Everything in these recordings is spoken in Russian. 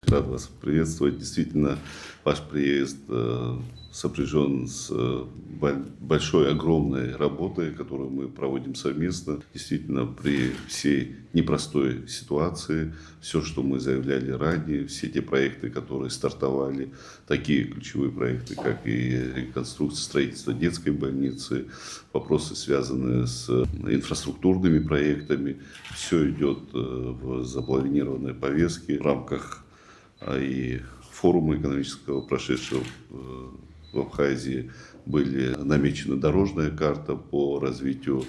Рад вас приветствовать. Действительно, ваш приезд сопряжен с большой, огромной работой, которую мы проводим совместно. Действительно, при всей непростой ситуации, все, что мы заявляли ранее, все те проекты, которые стартовали, такие ключевые проекты, как и реконструкция, строительство детской больницы, вопросы, связанные с инфраструктурными проектами, все идет в запланированной повестке в рамках и форума экономического, прошедшего в Абхазии, были намечена дорожная карта по развитию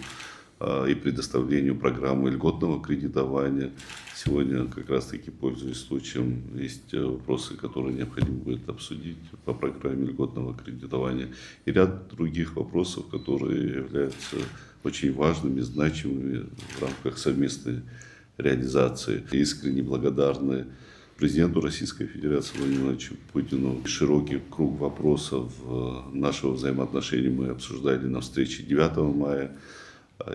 и предоставлению программы льготного кредитования. Сегодня, как раз таки, пользуясь случаем, есть вопросы, которые необходимо будет обсудить по программе льготного кредитования. И ряд других вопросов, которые являются очень важными, значимыми в рамках совместной реализации. Искренне благодарны президенту Российской Федерации Владимиру Владимировичу Путину. Широкий круг вопросов нашего взаимоотношения мы обсуждали на встрече 9 мая.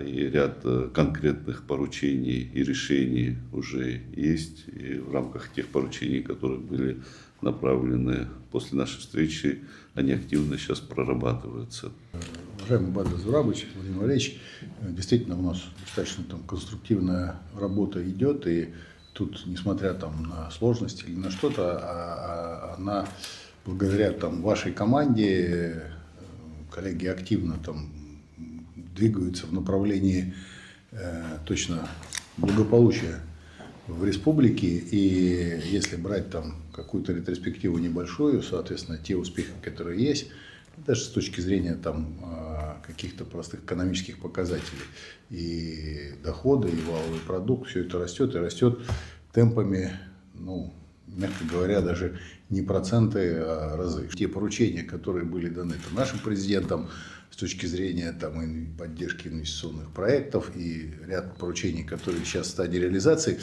И ряд конкретных поручений и решений уже есть. И в рамках тех поручений, которые были направлены после нашей встречи, они активно сейчас прорабатываются. Уважаемый Бадрат Зурабович, Владимир Валерьевич, действительно у нас достаточно конструктивная работа идет. И тут, несмотря на сложности или на что-то, она благодаря вашей команде, коллеги активно двигаются в направлении точно благополучия в республике. И если брать какую-то ретроспективу небольшую, соответственно, те успехи, которые есть, даже с точки зрения каких-то простых экономических показателей, и доходы, и валовый продукт, все это растет и растет темпами, мягко говоря, даже не проценты, а разы. Те поручения, которые были даны нашим президентом с точки зрения поддержки инвестиционных проектов, и ряд поручений, которые сейчас в стадии реализации.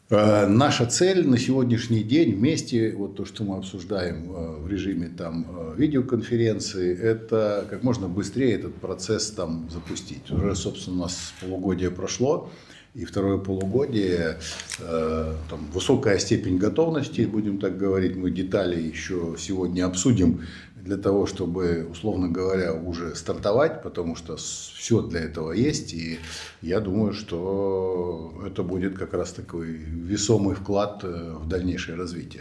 Наша цель на сегодняшний день вместе, то, что мы обсуждаем в режиме видеоконференции, это как можно быстрее этот процесс запустить. Уже, собственно, у нас полугодие прошло, и второе полугодие, высокая степень готовности, будем так говорить, мы детали еще сегодня обсудим для того, чтобы, условно говоря, уже стартовать, потому что все для этого есть, и я думаю, что это будет как раз такой весомый вклад в дальнейшее развитие.